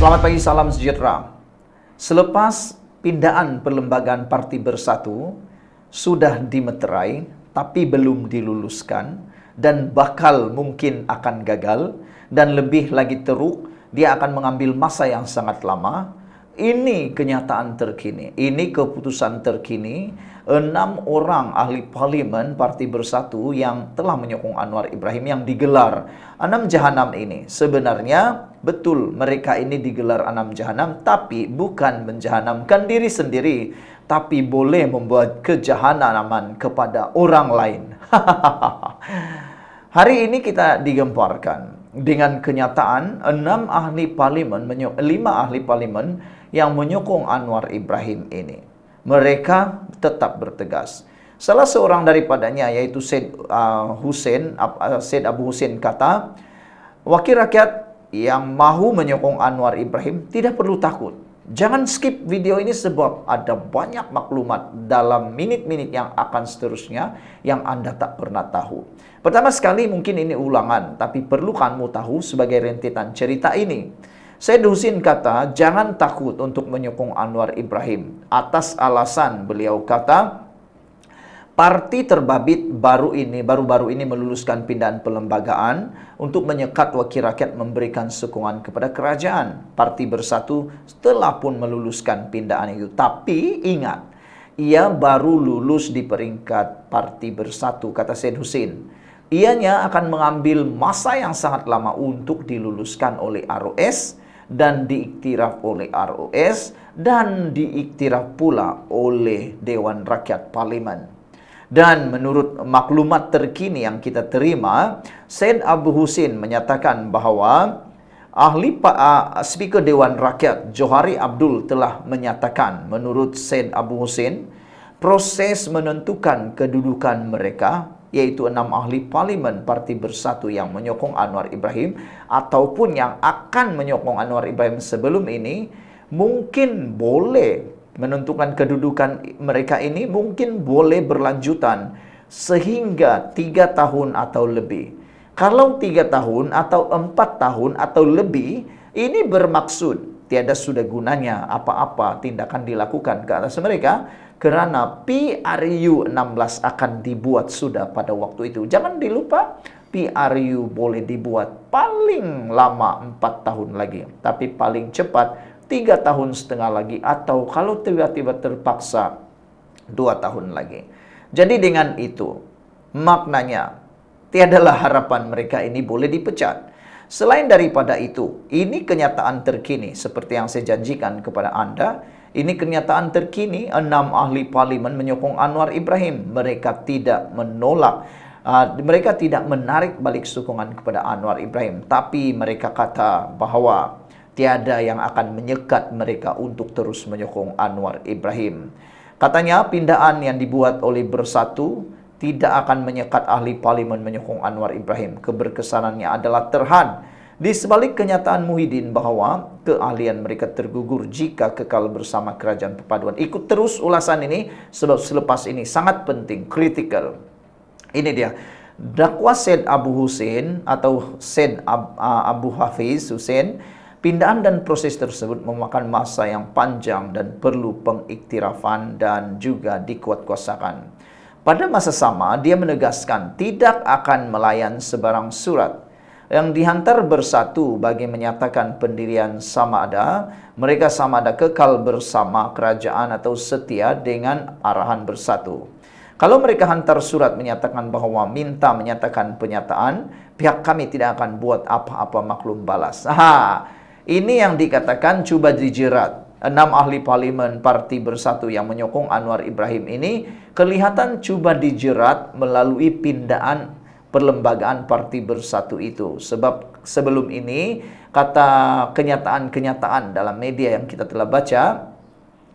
Selamat pagi, salam sejahtera. Selepas pindaan perlembagaan Parti Bersatu sudah dimeterai tapi belum diluluskan dan bakal mungkin akan gagal dan lebih lagi teruk, dia akan mengambil masa yang sangat lama. Ini kenyataan terkini, ini keputusan terkini 6 orang ahli parlimen Parti Bersatu yang telah menyokong Anwar Ibrahim yang digelar 6 jahanam ini. Sebenarnya betul mereka ini digelar 6 jahanam, tapi bukan menjahanamkan diri sendiri, tapi boleh membuat kejahanaman kepada orang lain. Hari ini kita digemparkan dengan kenyataan 5 ahli parlimen yang menyokong Anwar Ibrahim ini. Mereka tetap bertegas. Salah seorang daripadanya yaitu Syed Abu Hussein kata, wakil rakyat yang mahu menyokong Anwar Ibrahim tidak perlu takut. Jangan skip video ini sebab ada banyak maklumat dalam minit-minit yang akan seterusnya yang Anda tak pernah tahu. Pertama sekali mungkin ini ulangan, tapi perlu kamu tahu sebagai rentetan cerita ini. Syed Husin kata, jangan takut untuk menyokong Anwar Ibrahim. Atas alasan beliau kata, parti terbabit baru-baru ini meluluskan pindahan perlembagaan untuk menyekat wakil rakyat memberikan sokongan kepada kerajaan. Parti Bersatu telah pun meluluskan pindahan itu. Tapi ingat, ia baru lulus di peringkat Parti Bersatu, kata Syed Husin. Ianya akan mengambil masa yang sangat lama untuk diluluskan oleh ROS dan diiktiraf oleh ROS dan diiktiraf pula oleh Dewan Rakyat Parlimen. Dan menurut maklumat terkini yang kita terima, Syed Abu Hussein menyatakan bahawa Speaker Dewan Rakyat Johari Abdul telah menyatakan, menurut Syed Abu Hussein, proses menentukan kedudukan mereka, yaitu 6 ahli parlimen Parti Bersatu yang menyokong Anwar Ibrahim ataupun yang akan menyokong Anwar Ibrahim sebelum ini, mungkin boleh menentukan kedudukan mereka ini mungkin boleh berlanjutan sehingga 3 tahun atau lebih. Kalau 3 tahun atau 4 tahun atau lebih, ini bermaksud tiada sudah gunanya apa-apa tindakan dilakukan ke atas mereka, kerana PRU 16 akan dibuat sudah pada waktu itu. Jangan dilupa, PRU boleh dibuat paling lama 4 tahun lagi, tapi paling cepat 3 tahun setengah lagi, atau kalau tiba-tiba terpaksa 2 tahun lagi. Jadi dengan itu, maknanya tiadalah harapan mereka ini boleh dipecat. Selain daripada itu, ini kenyataan terkini seperti yang saya janjikan kepada Anda. Ini kenyataan terkini, 6 ahli parlimen menyokong Anwar Ibrahim. Mereka tidak menolak, mereka tidak menarik balik sokongan kepada Anwar Ibrahim. Tapi mereka kata bahawa tiada yang akan menyekat mereka untuk terus menyokong Anwar Ibrahim. Katanya pindaan yang dibuat oleh Bersatu tidak akan menyekat ahli parlimen menyokong Anwar Ibrahim. Keberkesanannya adalah terhad di sebalik kenyataan Muhyiddin bahawa keahlian mereka tergugur jika kekal bersama kerajaan perpaduan. Ikut terus ulasan ini sebab selepas ini sangat penting, kritikal. Ini dia dakwah Syed Abu Hussein atau Syed Abu Hafiz Hussein. Pindaan dan proses tersebut memakan masa yang panjang dan perlu pengiktirafan dan juga dikuatkuasakan. Pada masa sama, dia menegaskan tidak akan melayan sebarang surat yang dihantar Bersatu bagi menyatakan pendirian sama ada mereka sama ada kekal bersama kerajaan atau setia dengan arahan Bersatu. Kalau mereka hantar surat menyatakan bahawa minta menyatakan penyataan, pihak kami tidak akan buat apa-apa maklum balas. Ini yang dikatakan cuba dijerat. 6 ahli parlimen Parti Bersatu yang menyokong Anwar Ibrahim ini kelihatan cuba dijerat melalui pindaan perlembagaan Parti Bersatu itu. Sebab sebelum ini, kata kenyataan-kenyataan dalam media yang kita telah baca,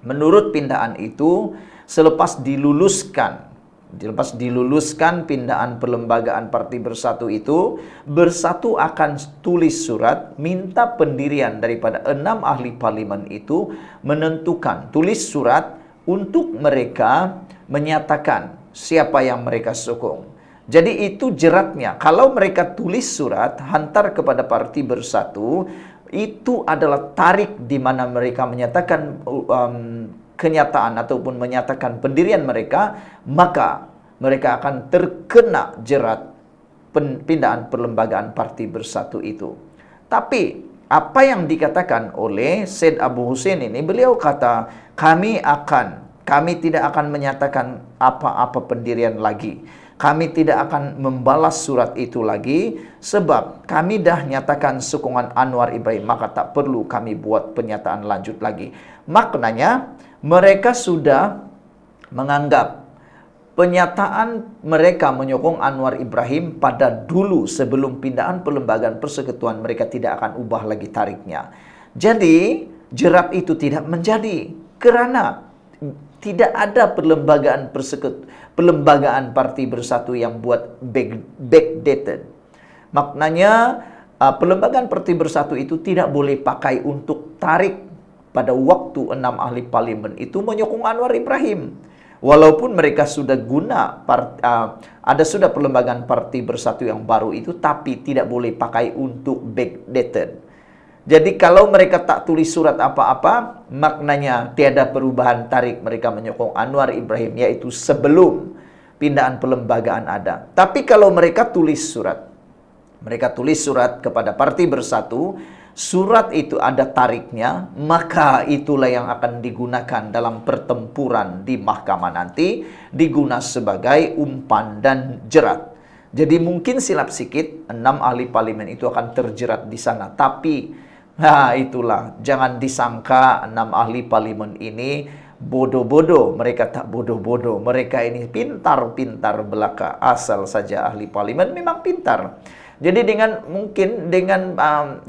menurut pindaan itu, selepas diluluskan pindaan perlembagaan Parti Bersatu itu, Bersatu akan tulis surat minta pendirian daripada 6 ahli parlimen itu, menentukan, tulis surat untuk mereka menyatakan siapa yang mereka sokong. Jadi itu jeratnya. Kalau mereka tulis surat, hantar kepada Parti Bersatu, itu adalah tarik di mana mereka menyatakan kenyataan ataupun menyatakan pendirian mereka, maka mereka akan terkena jerat pindahan perlembagaan Parti Bersatu itu. Tapi apa yang dikatakan oleh Syed Abu Hussein ini, beliau kata, kami tidak akan menyatakan apa-apa pendirian lagi. Kami tidak akan membalas surat itu lagi, sebab kami dah nyatakan sokongan Anwar Ibrahim, maka tak perlu kami buat pernyataan lanjut lagi. Maknanya, mereka sudah menganggap pernyataan mereka menyokong Anwar Ibrahim pada dulu sebelum pindahan perlembagaan persekutuan, mereka tidak akan ubah lagi tariknya. Jadi, jerat itu tidak menjadi, kerana tidak ada perlembagaan Parti Bersatu yang buat backdated. Maknanya perlembagaan Parti Bersatu itu tidak boleh pakai untuk tarik pada waktu 6 ahli parlimen itu menyokong Anwar Ibrahim. Walaupun mereka sudah ada sudah perlembagaan Parti Bersatu yang baru itu, tapi tidak boleh pakai untuk backdated. Jadi kalau mereka tak tulis surat apa-apa, maknanya tiada perubahan tarik mereka menyokong Anwar Ibrahim, yaitu sebelum pindahan perlembagaan ada. Tapi kalau mereka tulis surat kepada Parti Bersatu, surat itu ada tariknya, maka itulah yang akan digunakan dalam pertempuran di mahkamah nanti, digunakan sebagai umpan dan jerat. Jadi mungkin silap sikit, 6 ahli parlimen itu akan terjerat di sana, tapi itulah, jangan disangka 6 ahli parlimen ini bodoh-bodoh. Mereka tak bodoh-bodoh. Mereka ini pintar-pintar belaka. Asal saja ahli parlimen memang pintar. Jadi mungkin dengan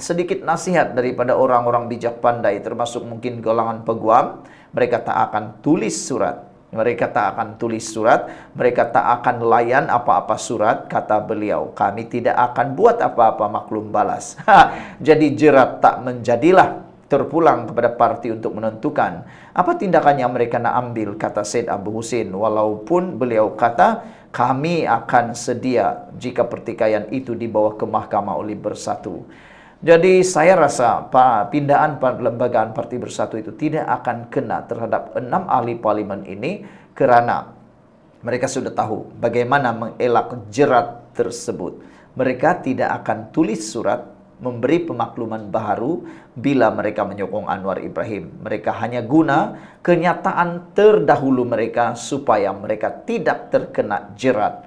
sedikit nasihat daripada orang-orang bijak pandai, termasuk mungkin golongan peguam, mereka tak akan tulis surat. Mereka tak akan tulis surat, mereka tak akan layan apa-apa surat, kata beliau. Kami tidak akan buat apa-apa maklum balas. Jadi jerat tak menjadilah, terpulang kepada parti untuk menentukan apa tindakan yang mereka nak ambil, kata Syed Abu Hussein. Walaupun beliau kata, kami akan sedia jika pertikaian itu dibawa ke mahkamah oleh Bersatu. Jadi saya rasa pindahan perlembagaan Parti Bersatu itu tidak akan kena terhadap 6 ahli parlimen ini, kerana mereka sudah tahu bagaimana mengelak jerat tersebut. Mereka tidak akan tulis surat memberi pemakluman baru bila mereka menyokong Anwar Ibrahim. Mereka hanya guna kenyataan terdahulu mereka supaya mereka tidak terkena jerat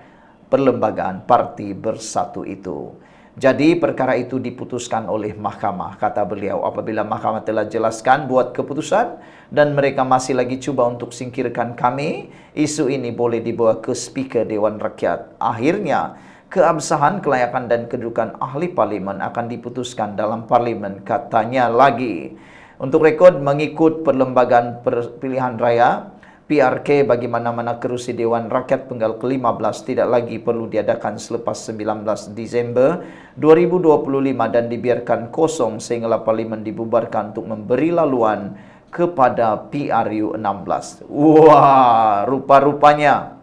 perlembagaan Parti Bersatu itu. Jadi perkara itu diputuskan oleh mahkamah, kata beliau. Apabila mahkamah telah jelaskan buat keputusan dan mereka masih lagi cuba untuk singkirkan kami, isu ini boleh dibawa ke Speaker Dewan Rakyat. Akhirnya keabsahan, kelayakan dan kedudukan ahli parlimen akan diputuskan dalam parlimen, katanya lagi. Untuk rekod, mengikut perlembagaan pilihan raya PRK bagi mana-mana kerusi Dewan Rakyat Penggal ke-15 tidak lagi perlu diadakan selepas 19 Disember 2025 dan dibiarkan kosong sehingga parlimen dibubarkan untuk memberi laluan kepada PRU 16. Wah, rupa-rupanya.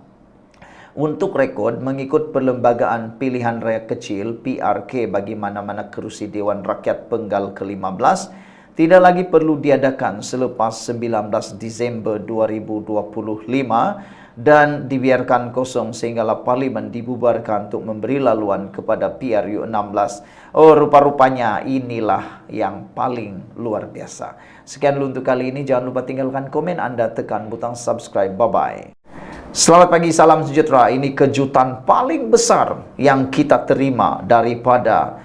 Untuk rekod, mengikut perlembagaan pilihan raya kecil PRK bagi mana-mana kerusi Dewan Rakyat Penggal ke-15 tidak lagi perlu diadakan selepas 19 Disember 2025 dan dibiarkan kosong sehingga parlimen dibubarkan untuk memberi laluan kepada PRU 16. Oh, rupa-rupanya inilah yang paling luar biasa. Sekian dulu untuk kali ini. Jangan lupa tinggalkan komen Anda, tekan butang subscribe. Bye-bye. Selamat pagi, salam sejahtera. Ini kejutan paling besar yang kita terima daripada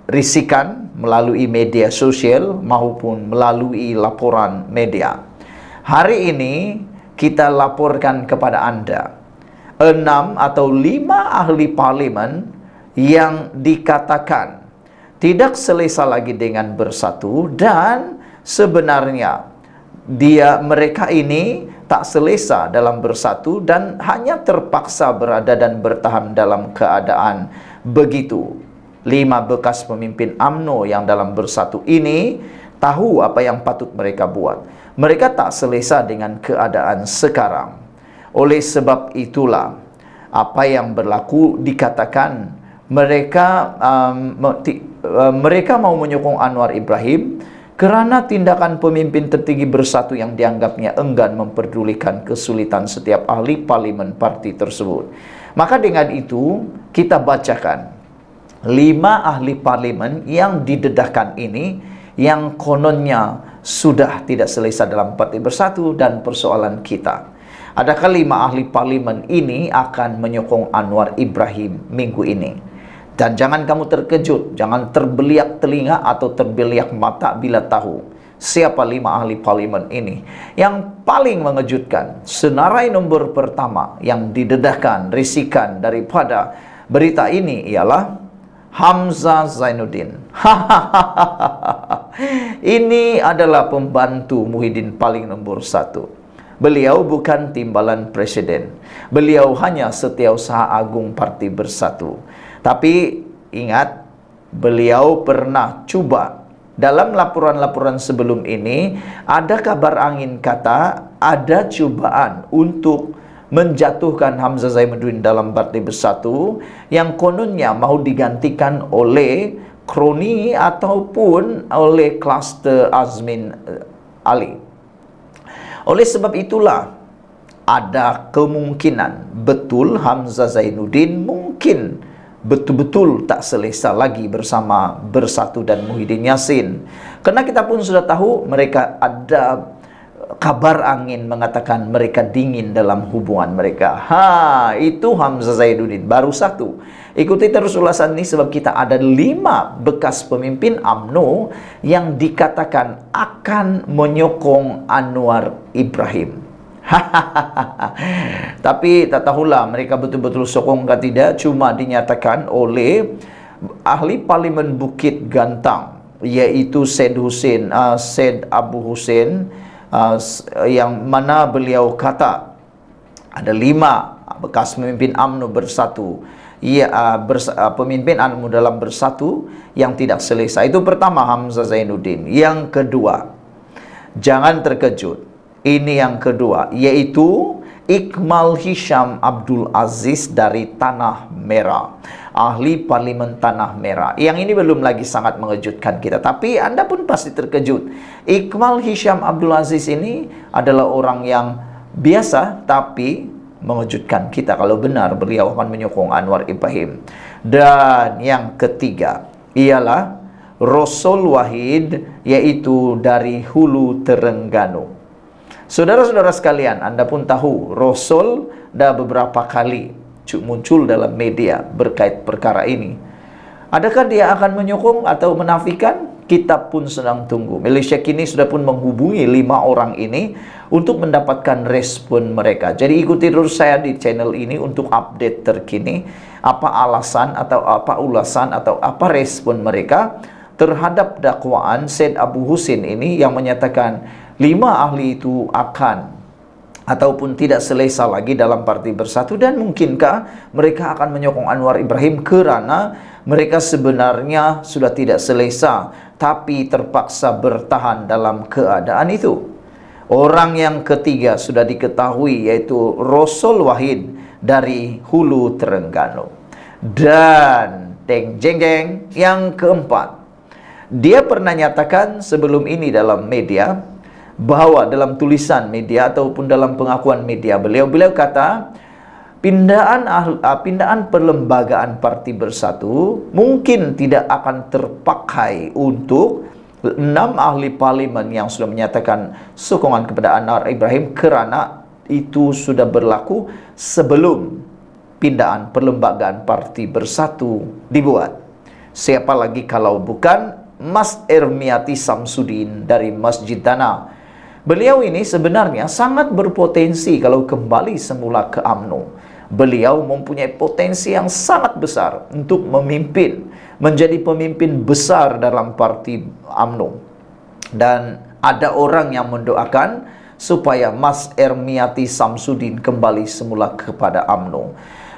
risikan melalui media sosial maupun melalui laporan media. Hari ini kita laporkan kepada Anda 6 atau 5 ahli parlimen yang dikatakan tidak selesa lagi dengan Bersatu, dan sebenarnya mereka ini tak selesa dalam Bersatu dan hanya terpaksa berada dan bertahan dalam keadaan begitu. 5 bekas pemimpin UMNO yang dalam Bersatu ini tahu apa yang patut mereka buat. Mereka tak selesa dengan keadaan sekarang. Oleh sebab itulah, apa yang berlaku dikatakan mereka mau menyokong Anwar Ibrahim kerana tindakan pemimpin tertinggi bersatu yang dianggapnya enggan memperdulikan kesulitan setiap ahli parlimen parti tersebut. Maka dengan itu kita bacakan 5 ahli parlimen yang didedahkan ini, yang kononnya sudah tidak selesai dalam parti bersatu. Dan persoalan kita, adakah 5 ahli parlimen ini akan menyokong Anwar Ibrahim minggu ini? Dan jangan kamu terkejut, jangan terbeliak telinga atau terbeliak mata bila tahu siapa 5 ahli parlimen ini. Yang paling mengejutkan, senarai nombor pertama yang didedahkan, risikan daripada berita ini ialah Hamzah Zainuddin. Ini adalah pembantu Muhyiddin paling nombor 1. Beliau bukan timbalan presiden. Beliau hanya Setiausaha Agung Parti Bersatu. Tapi ingat, beliau pernah cuba dalam laporan-laporan sebelum ini, ada kabar angin kata ada cubaan untuk menjatuhkan Hamzah Zainuddin dalam Parti Bersatu, yang kononnya mau digantikan oleh kroni ataupun oleh kluster Azmin Ali. Oleh sebab itulah ada kemungkinan betul Hamzah Zainuddin mungkin betul-betul tak selesa lagi bersama Bersatu dan Muhyiddin Yassin. Karena kita pun sudah tahu mereka ada kabar angin mengatakan mereka dingin dalam hubungan mereka. Itu Hamzah Zainuddin baru 1. Ikuti terus ulasan ini sebab kita ada 5 bekas pemimpin UMNO yang dikatakan akan menyokong Anwar Ibrahim. Tapi tak tahulah mereka betul-betul sokong atau tidak. Cuma dinyatakan oleh ahli parlimen Bukit Gantang, yaitu Syed Abu Hussein, yang mana beliau kata ada 5 bekas pemimpin UMNO Bersatu, pemimpin UMNO dalam Bersatu yang tidak selesai. Itu pertama, Hamzah Zainuddin. Yang kedua, jangan terkejut, ini yang kedua, yaitu Iqmal Hisham Abdul Aziz dari Tanah Merah, ahli parlimen Tanah Merah. Yang ini belum lagi sangat mengejutkan kita, tapi Anda pun pasti terkejut. Iqmal Hisham Abdul Aziz ini adalah orang yang biasa, tapi mengejutkan kita kalau benar beliau akan menyokong Anwar Ibrahim. Dan yang ketiga ialah Rasul Wahid, yaitu dari Hulu Terengganu. Saudara-saudara sekalian, Anda pun tahu Rasul dah beberapa kali muncul dalam media berkait perkara ini. Adakah dia akan menyokong atau menafikan? Kita pun sedang tunggu. Malaysia kini sudah pun menghubungi 5 orang ini untuk mendapatkan respon mereka. Jadi ikuti terus saya di channel ini untuk update terkini, apa alasan atau apa ulasan atau apa respon mereka terhadap dakwaan Syed Abu Hussein ini yang menyatakan 5 ahli itu akan ataupun tidak selesa lagi dalam Parti Bersatu. Dan mungkinkah mereka akan menyokong Anwar Ibrahim kerana mereka sebenarnya sudah tidak selesa tapi terpaksa bertahan dalam keadaan itu. Orang yang ketiga sudah diketahui, yaitu Rasul Wahid dari Hulu Terengganu. Dan deng jeng jeng, yang keempat, dia pernah nyatakan sebelum ini dalam media, bahwa dalam tulisan media ataupun dalam pengakuan media beliau kata pindaan perlembagaan Parti Bersatu mungkin tidak akan terpakai untuk 6 ahli parlimen yang sudah menyatakan sokongan kepada Anwar Ibrahim, kerana itu sudah berlaku sebelum pindaan perlembagaan Parti Bersatu dibuat. Siapa lagi kalau bukan Mas Ermiati Samsudin dari Masjid Dana. Beliau ini sebenarnya sangat berpotensi kalau kembali semula ke UMNO. Beliau mempunyai potensi yang sangat besar untuk memimpin, menjadi pemimpin besar dalam parti UMNO. Dan ada orang yang mendoakan supaya Mas Ermiati Samsudin kembali semula kepada UMNO.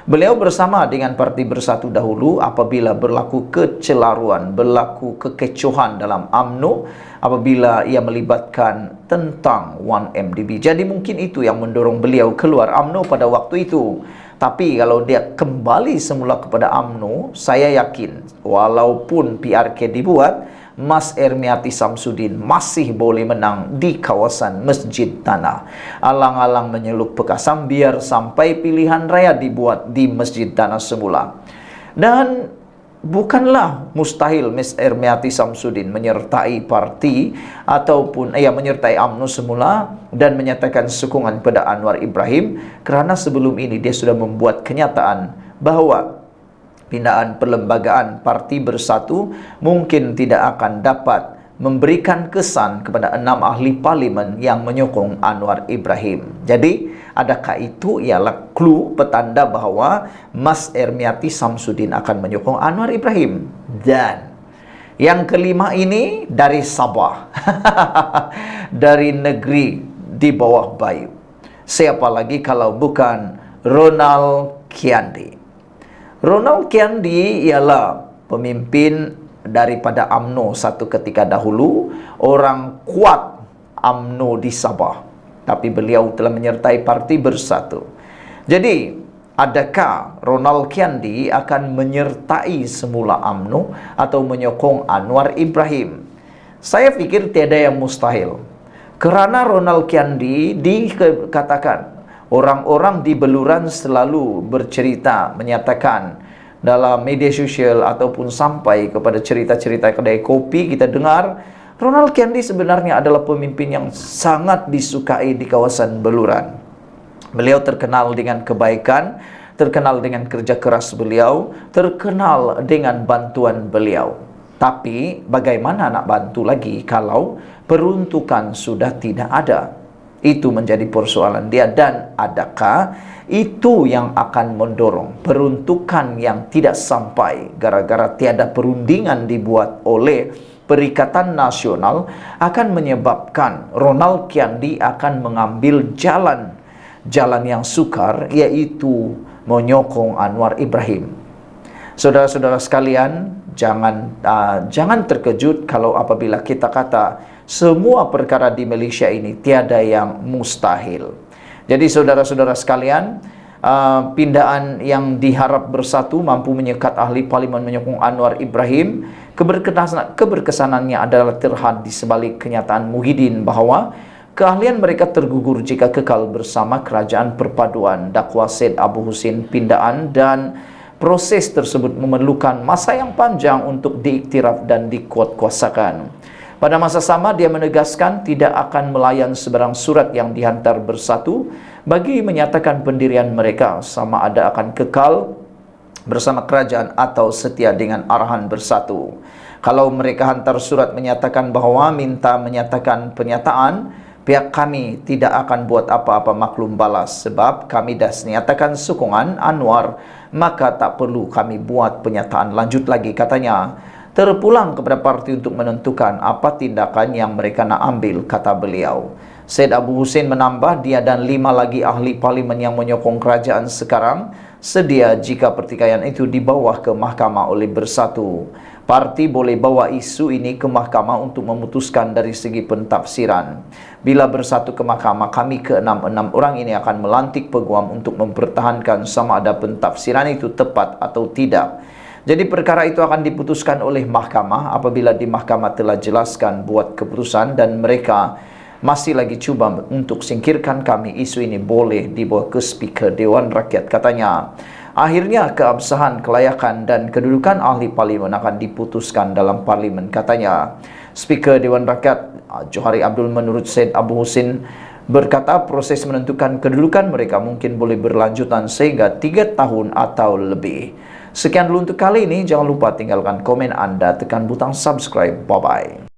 Beliau bersama dengan Parti Bersatu dahulu apabila berlaku kecelaruan, berlaku kekecohan dalam UMNO apabila ia melibatkan tentang 1MDB. Jadi mungkin itu yang mendorong beliau keluar UMNO pada waktu itu. Tapi kalau dia kembali semula kepada UMNO, saya yakin walaupun PRK dibuat, Mas Ermiati Samsudin masih boleh menang di kawasan Masjid Tanah. Alang-alang menyeluk Pekasam biar sampai pilihan raya dibuat di Masjid Tanah semula. Dan bukanlah mustahil Mas Ermiati Samsudin menyertai parti ataupun menyertai UMNO semula dan menyatakan sokongan pada Anwar Ibrahim, kerana sebelum ini dia sudah membuat kenyataan bahwa pindaan perlembagaan Parti Bersatu mungkin tidak akan dapat memberikan kesan kepada 6 ahli parlimen yang menyokong Anwar Ibrahim. Jadi, adakah itu ialah clue petanda bahawa Mas Ermiati Samsudin akan menyokong Anwar Ibrahim? Dan yang kelima ini dari Sabah, dari negeri di bawah Bayu. Siapa lagi kalau bukan Ronald Kiandi? Ronald Kiandi ialah pemimpin daripada UMNO satu ketika dahulu, orang kuat UMNO di Sabah. Tapi beliau telah menyertai Parti Bersatu. Jadi, adakah Ronald Kiandi akan menyertai semula UMNO atau menyokong Anwar Ibrahim? Saya fikir tiada yang mustahil. Kerana Ronald Kiandi dikatakan orang-orang di Beluran selalu bercerita, menyatakan dalam media sosial ataupun sampai kepada cerita-cerita kedai kopi, kita dengar Ronald Kiandi sebenarnya adalah pemimpin yang sangat disukai di kawasan Beluran. Beliau terkenal dengan kebaikan, terkenal dengan kerja keras beliau, terkenal dengan bantuan beliau. Tapi bagaimana nak bantu lagi kalau peruntukan sudah tidak ada? Itu menjadi persoalan dia. Dan adakah itu yang akan mendorong peruntukan yang tidak sampai gara-gara tiada perundingan dibuat oleh Perikatan Nasional akan menyebabkan Ronald Kiandi akan mengambil jalan yang sukar, yaitu menyokong Anwar Ibrahim. Saudara-saudara sekalian, jangan terkejut kalau apabila kita kata semua perkara di Malaysia ini tiada yang mustahil. Jadi saudara-saudara sekalian, pindaan yang diharap bersatu mampu menyekat ahli parlimen menyokong Anwar Ibrahim, keberkesanannya adalah terhad di sebalik kenyataan Muhyiddin bahawa keahlian mereka tergugur jika kekal bersama Kerajaan Perpaduan Dakwah Syed Abu Husin pindaan, dan proses tersebut memerlukan masa yang panjang untuk diiktiraf dan dikuatkuasakan. Pada masa sama, dia menegaskan tidak akan melayan sebarang surat yang dihantar Bersatu bagi menyatakan pendirian mereka, sama ada akan kekal bersama kerajaan atau setia dengan arahan Bersatu. Kalau mereka hantar surat menyatakan bahawa minta menyatakan pernyataan, pihak kami tidak akan buat apa-apa maklum balas sebab kami dah menyatakan sokongan Anwar, maka tak perlu kami buat pernyataan lanjut lagi, katanya. Terpulang kepada parti untuk menentukan apa tindakan yang mereka nak ambil, kata beliau. Syed Abu Husin menambah dia dan 5 lagi ahli parlimen yang menyokong kerajaan sekarang sedia jika pertikaian itu dibawa ke mahkamah oleh Bersatu. Parti boleh bawa isu ini ke mahkamah untuk memutuskan dari segi pentafsiran. Bila Bersatu ke mahkamah, kami ke-6 orang ini akan melantik peguam untuk mempertahankan sama ada pentafsiran itu tepat atau tidak. Jadi perkara itu akan diputuskan oleh mahkamah. Apabila di mahkamah telah jelaskan buat keputusan dan mereka masih lagi cuba untuk singkirkan kami, isu ini boleh dibawa ke Speaker Dewan Rakyat, katanya. Akhirnya keabsahan, kelayakan dan kedudukan ahli parlimen akan diputuskan dalam parlimen, katanya. Speaker Dewan Rakyat Johari Abdul menurut Syed Abu Husin berkata proses menentukan kedudukan mereka mungkin boleh berlanjutan sehingga 3 tahun atau lebih. Sekian dulu untuk kali ini. Jangan lupa tinggalkan komen Anda, tekan butang subscribe. Bye-bye.